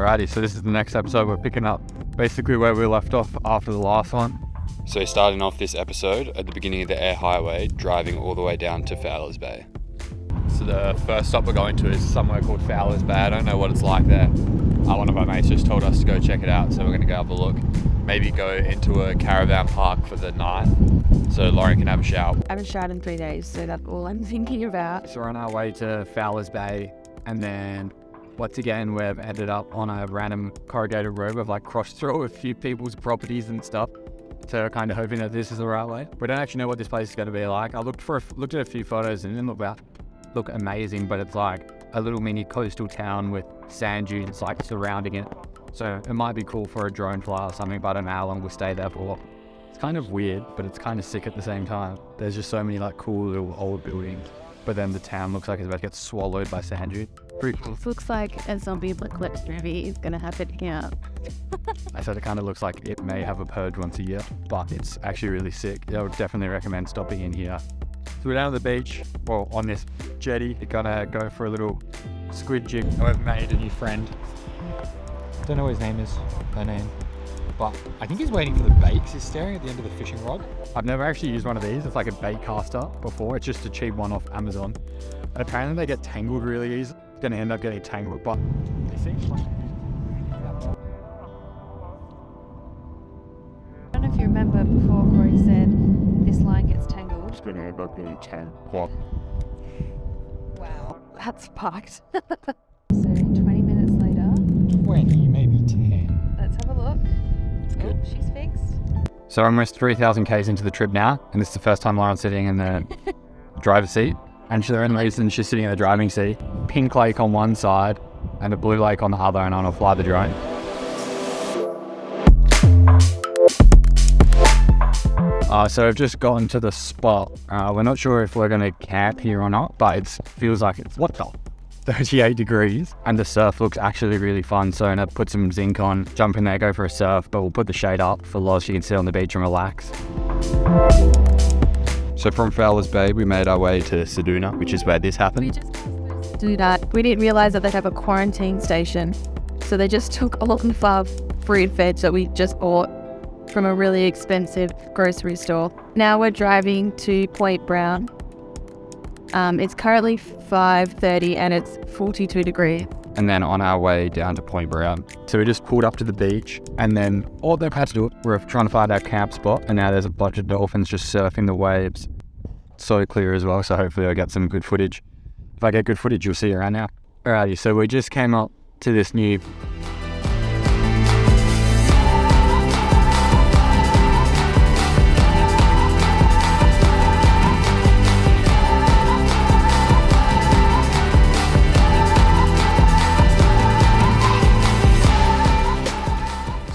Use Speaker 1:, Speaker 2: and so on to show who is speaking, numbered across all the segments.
Speaker 1: Alrighty, so this is the next episode. We're picking up basically where we left off after the last one.
Speaker 2: So starting off this episode at the beginning of the air highway, driving all the way down to Fowler's Bay.
Speaker 1: So the first stop we're going to is somewhere called Fowler's Bay. I don't know what it's like there. One of our mates just told us to go check it out, so we're going to go have a look. Maybe go into a caravan park for the night so Lauren can have a shower.
Speaker 3: I haven't showered in 3 days, so that's all I'm thinking about.
Speaker 1: So we're on our way to Fowler's Bay, and then once again we've ended up on a random corrugated road. We've like crossed through a few people's properties and stuff, so kind of hoping that this is the right way. We don't actually know what this place is going to be like. I looked at a few photos and it didn't look amazing, but it's like a little mini coastal town with sand dunes like surrounding it. So it might be cool for a drone fly or something, but I don't know how long we'll stay there for. It's kind of weird, but it's kind of sick at the same time. There's just so many like cool little old buildings, but then the town looks like it's about to get swallowed by sand dunes. Pretty cool.
Speaker 3: This looks like a zombie apocalypse movie is going to happen here.
Speaker 1: I said it kind of looks like it may have a purge once a year, but it's actually really sick. I would definitely recommend stopping in here. So we're down at the beach, well, on this jetty. We're gonna go for a little squid jig. I've made a new friend. Don't know what his name is, her name, but I think he's waiting for the bait 'cause he's staring at the end of the fishing rod. I've never actually used one of these. It's like a bait caster before. It's just a cheap one off Amazon. And apparently they get tangled really easy. It's gonna end up getting tangled, but I think like...
Speaker 3: I don't know if you remember before Corey said this line gets tangled.
Speaker 1: It's gonna end up getting tangled.
Speaker 3: Wow, that's fucked. So 20 minutes later.
Speaker 1: 20, maybe 10.
Speaker 3: Let's have a look.
Speaker 1: It's good.
Speaker 3: She's fixed.
Speaker 1: So I'm almost 3,000 Ks into the trip now, and this is the first time Lauren's sitting in the driver's seat. And for the only reason she's sitting in the driving seat, pink lake on one side and a blue lake on the other, and I'm gonna fly the drone. So we've just gotten to the spot. We're not sure if we're gonna camp here or not, but it feels like it's, 38 degrees, and the surf looks actually really fun. So I'm gonna put some zinc on, jump in there, go for a surf, but we'll put the shade up for Loz. She can sit on the beach and relax. So from Fowler's Bay, we made our way to Seduna, which is where this happened.
Speaker 3: We just do that. We didn't realize that they'd have a quarantine station. So they just took all of our fruit veg that we just bought from a really expensive grocery store. Now we're driving to Point Brown. It's currently 5:30 and it's 42 degrees.
Speaker 1: And then on our way down to Point Brown. So we just pulled up to the beach, and then all they've had to do, we're trying to find our camp spot, and now there's a bunch of dolphins just surfing the waves. It's so clear as well, so hopefully I'll get some good footage. If I get good footage, you'll see it right now. Alrighty, so we just came up to this new...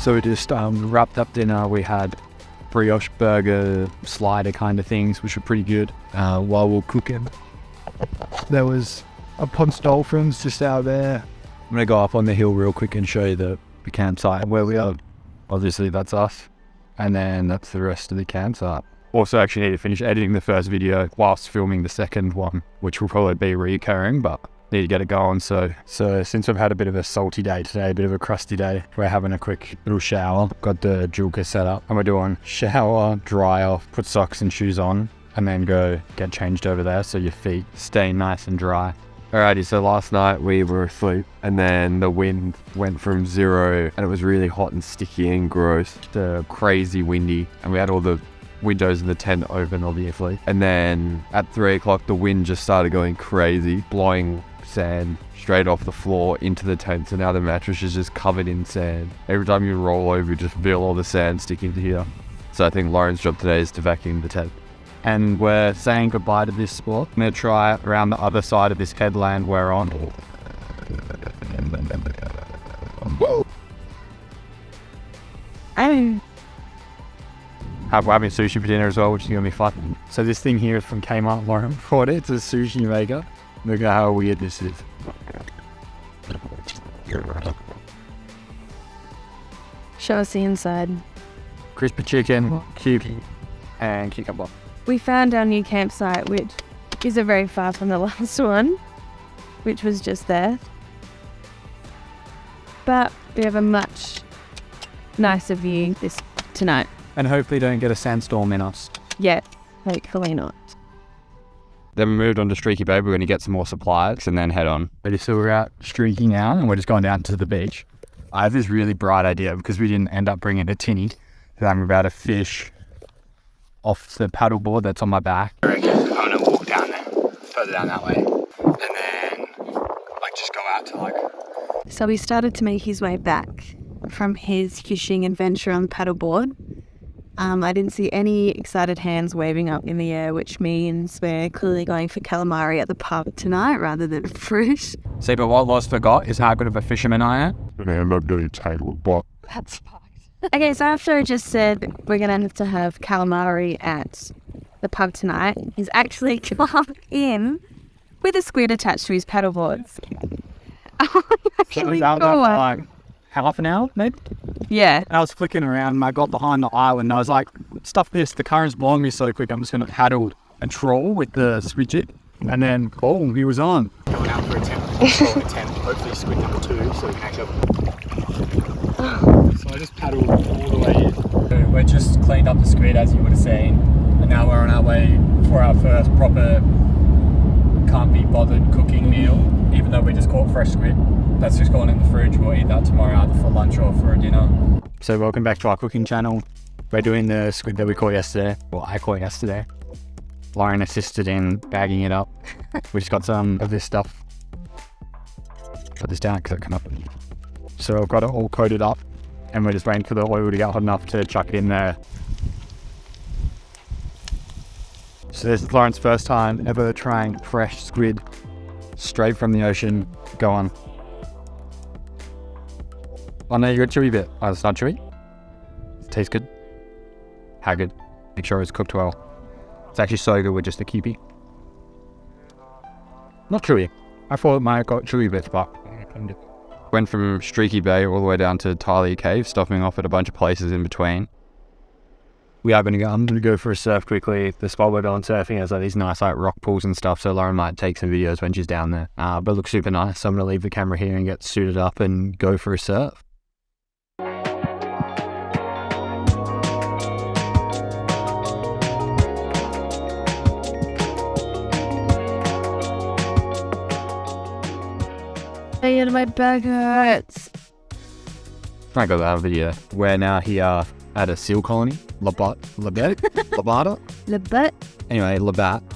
Speaker 1: So we just wrapped up dinner. We had brioche burger slider kind of things, which were pretty good. While we were cooking, there was a bunch of dolphins just out there. I'm gonna go up on the hill real quick and show you the campsite where we are. Obviously that's us, and then that's the rest of the campsite. Also actually need to finish editing the first video whilst filming the second one, which will probably be recurring, but need to get it going. So since we've had a bit of a salty day today, a bit of a crusty day, we're having a quick little shower. Got the Julka set up, and we're doing shower, dry off, put socks and shoes on, and then go get changed over there so your feet stay nice and dry. Alrighty, so last night we were asleep, and then the wind went from 0 and it was really hot and sticky and gross to crazy windy, and we had all the windows in the tent open obviously. And then at 3 o'clock the wind just started going crazy, blowing sand straight off the floor into the tent, so now the mattress is just covered in sand. Every time you roll over, you just feel all the sand sticking to here. So I think Lauren's job today is to vacuum the tent. And we're saying goodbye to this spot. I'm gonna try around the other side of this headland we're on. Whoa! We're having sushi for dinner as well, which is gonna be fun. So this thing here is from Kmart. Lauren bought it. It's a sushi maker. Look at how weird this is.
Speaker 3: Show us the inside.
Speaker 1: Crispy chicken, cube, and cucumber.
Speaker 3: We found our new campsite, which isn't very far from the last one, which was just there. but we have a much nicer view tonight.
Speaker 1: And hopefully don't get a sandstorm in us.
Speaker 3: Yeah, hopefully not.
Speaker 2: Then we moved on to Streaky Bay. We're going to get some more supplies and then head on.
Speaker 1: So we're out streaking now and we're just going down to the beach. I have this really bright idea because we didn't end up bringing a tinny. So I'm about to fish off the paddleboard that's on my back. I reckon I'm going to walk down there, further down that way. And then just go out to
Speaker 4: So he started to make his way back from his fishing adventure on the paddleboard. I didn't see any excited hands waving up in the air, which means we're clearly going for calamari at the pub tonight rather than fruit.
Speaker 1: See, but what Loz forgot is how good of a fisherman I am.
Speaker 5: And I end up getting tangled, but
Speaker 4: That's fucked. Okay, so after I just said we're going to have calamari at the pub tonight, he's actually come in with a squid attached to his paddleboards.
Speaker 1: I was out there for like half an hour, maybe.
Speaker 4: Yeah.
Speaker 1: I was flicking around and I got behind the island and I was like, stuff this, the current's blowing me so quick, I'm just going to paddle and troll with the squid jig. And then, boom, he was on. Going out for a 10, hopefully squid number 2, so we can actually So I just paddled all the way in. So we're just cleaned up the squid, as you would have seen, and now we're on our way for our first proper can't be bothered cooking meal, even though we just caught fresh squid. That's just gone in the fridge. We'll eat that tomorrow either for lunch or for a dinner. So welcome back to our cooking channel. We're doing the squid that we caught yesterday. Well, I caught yesterday. Lauren assisted in bagging it up. We just got some of this stuff. Put this down because it come up. So I've got it all coated up and we're just waiting for the oil to get hot enough to chuck it in there. So this is Lauren's first time ever trying fresh squid straight from the ocean. Go on. Oh no, you got a chewy bit. Oh, it's not chewy? It tastes good. How good? Make sure it's cooked well. It's actually so good with just a keepy. Not chewy. I thought it might have got chewy bits, but
Speaker 2: Went from Streaky Bay all the way down to Talia Cave, stopping off at a bunch of places in between.
Speaker 1: I'm gonna go for a surf quickly. The spot we're going surfing has like these nice rock pools and stuff, so Lauren might take some videos when she's down there. But it looks super nice, so I'm gonna leave the camera here and get suited up and go for a surf.
Speaker 3: My back hurts.
Speaker 2: I got that video.
Speaker 1: We're now here at a seal colony, Labata?
Speaker 3: Labat.
Speaker 1: Anyway,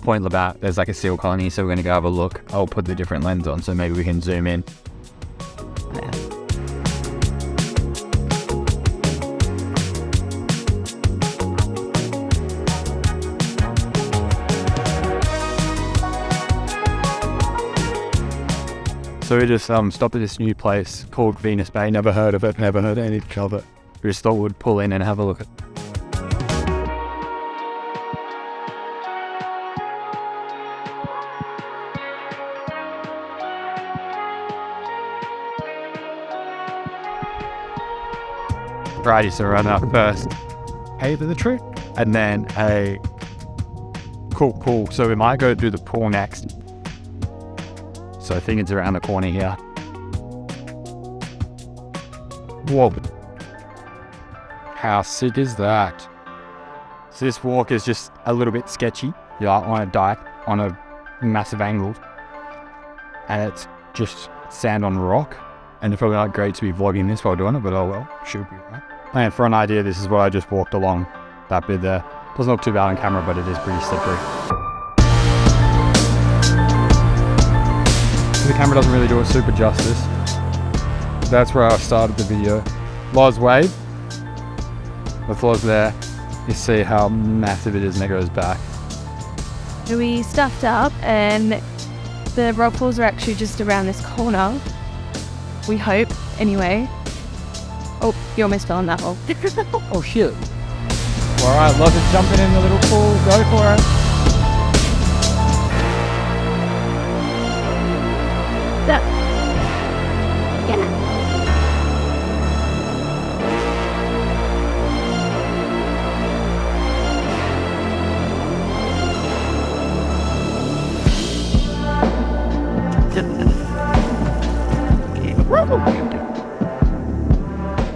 Speaker 1: Point Labat, there's like a seal colony, so we're gonna go have a look. I'll put the different lens on so maybe we can zoom in. So we just stopped at this new place called Venus Bay. Never heard of it, never heard anything of it. We just thought we'd pull in and have a look at it. Righty, so we're on our first cave of the trip. And then a cool. So we might go do the pool next. So I think it's around the corner here. Whoa. How sick is that? So this walk is just a little bit sketchy. You're like on a dike, on a massive angle. And it's just sand on rock. And it's probably not great to be vlogging this while doing it, but oh well, should be right. And for an idea, this is what I just walked along that bit there. Doesn't look too bad on camera, but it is pretty slippery. The camera doesn't really do it super justice. That's where I started the video. Loz wave. With Loz there, you see how massive it is and it goes back.
Speaker 3: We stuffed up and the rock pools are actually just around this corner. We hope, anyway. Oh, you almost fell in that hole.
Speaker 1: Oh shit. Alright, Loz is jumping in the little pool. Go for it.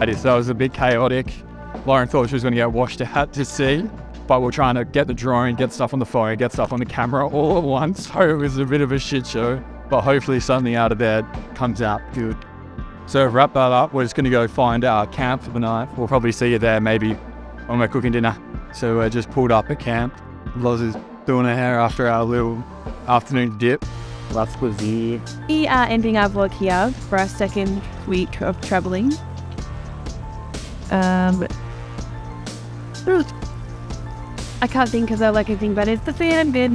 Speaker 1: So it was a bit chaotic. Lauren thought she was going to get washed out to sea, but we're trying to get the drone, get stuff on the phone, get stuff on the camera all at once. So it was a bit of a shit show, but hopefully something out of there comes out good. So wrap that up, we're just going to go find our camp for the night. We'll probably see you there maybe when we're cooking dinner. So we just pulled up at camp. Loz is doing her hair after our little afternoon dip. That's was the...
Speaker 3: We are ending our vlog here for our second week of travelling. I can't think of anything, but it's the fan bed.